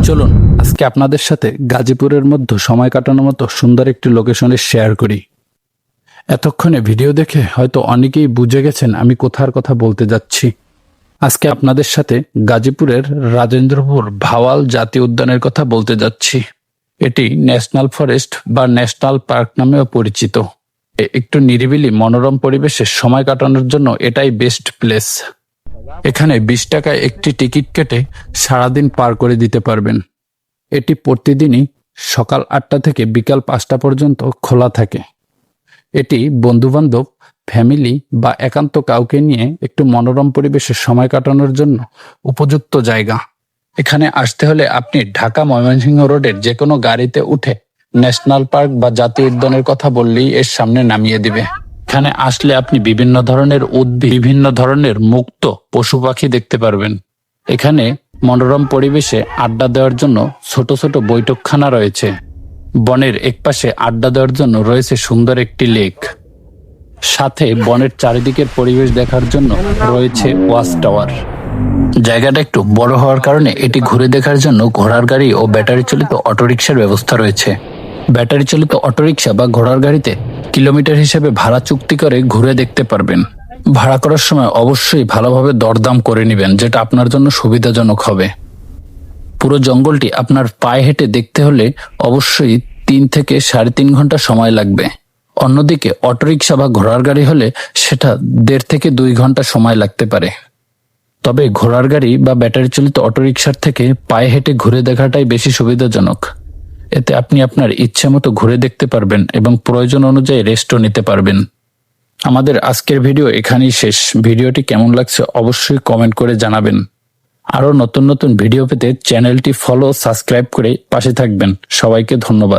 চলুন আজকে আপনাদের সাথে গাজীপুরের মধ্যে সময় কাটানোর মতো সুন্দর একটি লোকেশনে শেয়ার করি। এতক্ষণে ভিডিও দেখে হয়তো অনেকেই বুঝে গেছেন আমি কোথার কথা বলতে যাচ্ছি। আজকে আপনাদের সাথে গাজীপুরের রাজেন্দ্রপুর ভাওয়াল জাতীয় উদ্যানের কথা বলতে যাচ্ছি। এটি ন্যাশনাল ফরেস্ট বা ন্যাশনাল পার্ক নামেও পরিচিত। একটু নিরিবিলি মনোরম পরিবেশে সময় কাটানোর জন্য এটাই বেস্ট প্লেস। এখানে 20 টাকায় একটি টিকিট কেটে সারাদিন পার করে দিতে পারবেন। এটি প্রতিদিনই সকাল 8টা থেকে বিকাল 5টা পর্যন্ত খোলা থাকে। এটি বন্ধুবান্ধব, ফ্যামিলি বা একান্ত কাউকে নিয়ে একটু মনোরম পরিবেশে সময় কাটানোর জন্য উপযুক্ত জায়গা। এখানে আসতে হলে আপনি ঢাকা ময়মনসিংহ রোডের যে কোনো গাড়িতে উঠে ন্যাশনাল পার্ক বা জাতীয় উদ্যানের কথা বললেই এর সামনে নামিয়ে দিবে। এখানে আসলে আপনি বিভিন্ন ধরনের উদ্ভিদ, বিভিন্ন ধরনের মুক্ত পশু পাখি দেখতে পারবেন। এখানে মনোরম পরিবেশে আড্ডা দেওয়ার জন্য ছোট ছোট বৈঠকখানা রয়েছে। বনের একপাশে আড্ডা দেওয়ার জন্য রয়েছে সুন্দর একটি লেক। সাথে বনের চারিদিকের পরিবেশ দেখার জন্য রয়েছে ওয়াচ টাওয়ার। জায়গাটা একটু বড় হওয়ার কারণে এটি ঘুরে দেখার জন্য ঘোড়ার গাড়ি ও ব্যাটারি চালিত অটোরিকশার ব্যবস্থা রয়েছে। ব্যাটারি চালিত অটোরিকশা বা ঘোড়ার গাড়িতে কিলোমিটার হিসেবে ভাড়া চুক্তি করে ঘুরে দেখতে পারবেন। ভাড়া করার সময় অবশ্যই ভালোভাবে দরদাম করে নেবেন, যেটা আপনার জন্য সুবিধাজনক হবে। পুরো জঙ্গলটি আপনার পায়ে হেঁটে দেখতে হলে অবশ্যই 3 থেকে 3.5 ঘন্টা সময় লাগবে। অন্যদিকে অটোরিকশা বা ঘোড়ার গাড়ি হলে সেটা 1.5 থেকে 2 ঘন্টা সময় লাগতে পারে। তবে ঘোড়ার গাড়ি বা ব্যাটারি চালিত অটোরিকশার থেকে পায়ে হেঁটে ঘুরে দেখাটাই বেশি সুবিধাজনক। এতে আপনি আপনার ইচ্ছে মতো ঘুরে দেখতে পারবেন এবং প্রয়োজন অনুযায়ী রেস্টও নিতে পারবেন। আমাদের আজকের ভিডিও এখানেই শেষ। ভিডিওটি কেমন লাগছে অবশ্যই কমেন্ট করে জানাবেন। আরও নতুন নতুন ভিডিও পেতে চ্যানেলটি ফলো, সাবস্ক্রাইব করে পাশে থাকবেন। সবাইকে ধন্যবাদ।